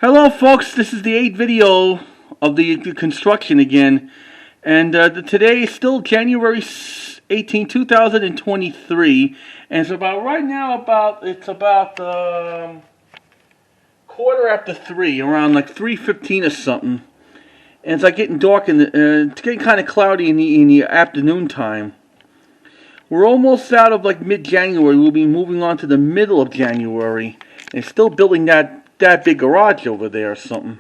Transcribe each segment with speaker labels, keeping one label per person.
Speaker 1: Hello folks, this is the 8th video of the construction again, and today is still January 18, 2023, and it's about right now it's about quarter after 3, around like 3:15 or something, and it's like getting dark and it's getting kind of cloudy in the afternoon time. We're almost out of like mid-January. We'll be moving on to the middle of January, and still building that big garage over there or something.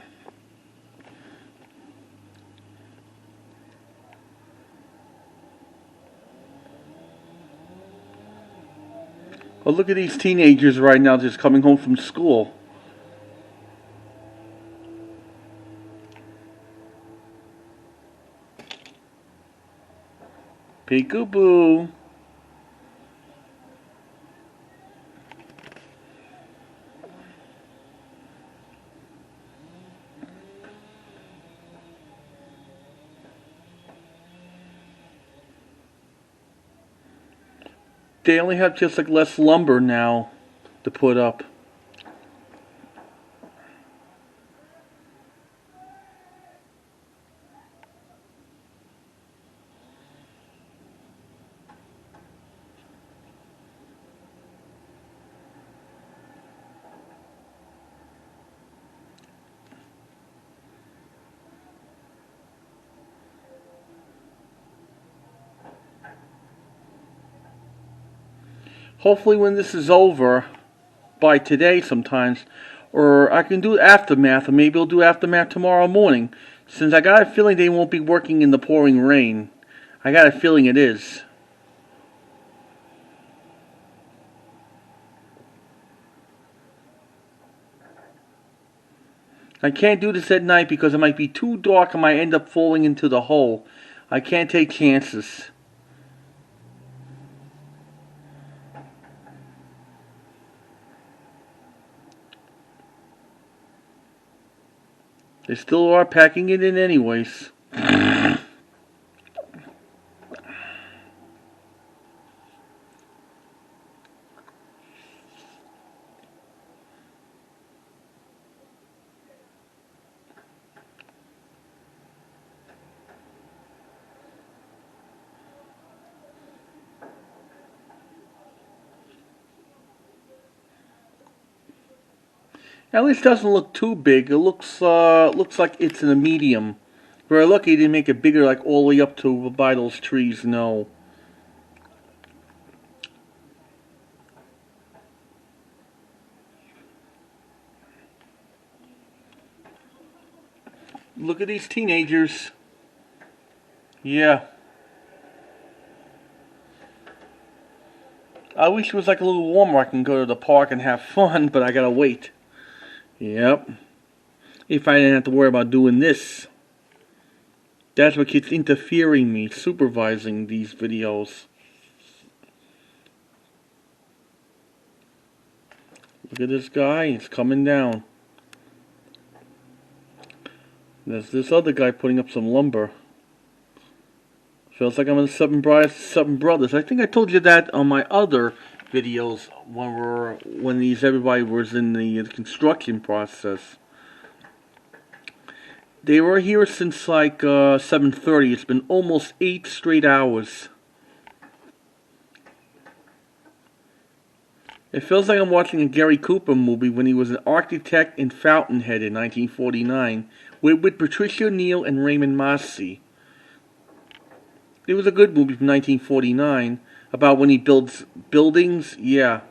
Speaker 1: Oh, look at these teenagers right now just coming home from school. Peekaboo. They only have just like less lumber now to put up. Hopefully when this is over, by today sometimes, or I can do aftermath, or maybe I'll do aftermath tomorrow morning, since I got a feeling they won't be working in the pouring rain. I got a feeling it is. I can't do this at night because it might be too dark and I might end up falling into the hole. I can't take chances. They still are packing it in anyways. At least it doesn't look too big. It looks like it's in a medium. We're lucky they didn't make it bigger, like all the way up to by those trees. No. Look at these teenagers. Yeah. I wish it was like a little warmer. I can go to the park and have fun, but I gotta wait. Yep. If I didn't have to worry about doing this. That's what keeps interfering me, supervising these videos. Look at this guy, he's coming down. There's this other guy putting up some lumber. Feels like I'm in Seven Brothers. I think I told you that on my other videos when everybody was in the construction process. They were here since like 7:30. It's been almost 8 straight hours. It feels like I'm watching a Gary Cooper movie when he was an architect in Fountainhead in 1949 with Patricia Neal and Raymond Massey. It was a good movie from 1949 about when he builds buildings. Yeah.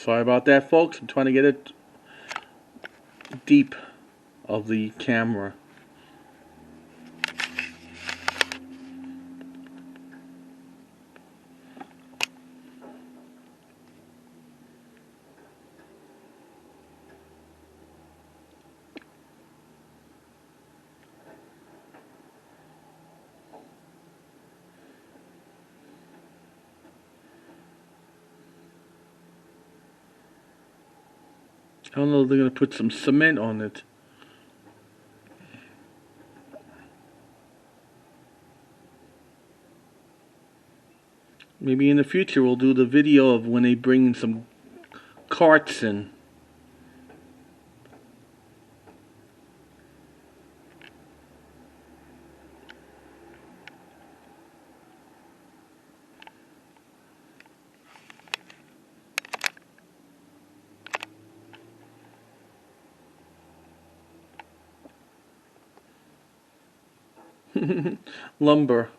Speaker 1: Sorry about that, folks. I'm trying to get it deep of the camera. I don't know if they're going to put some cement on it. Maybe in the future we'll do the video of when they bring some carts in. Lumber.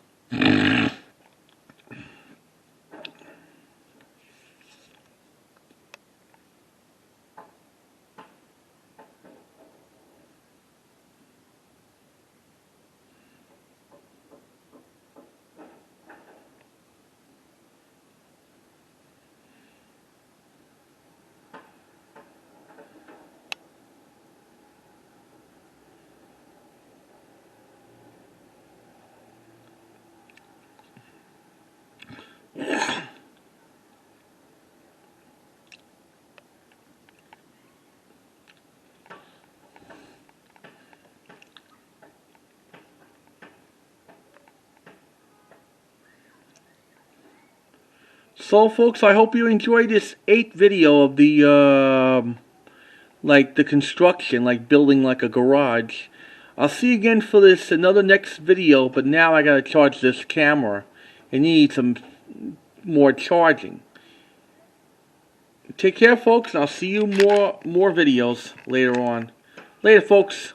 Speaker 1: So, folks, I hope you enjoyed this 8th video of the, like the construction, like building like a garage. I'll see you again for this, another next video, but now I gotta charge this camera. It needs some more charging. Take care, folks, and I'll see you more videos later on. Later, folks.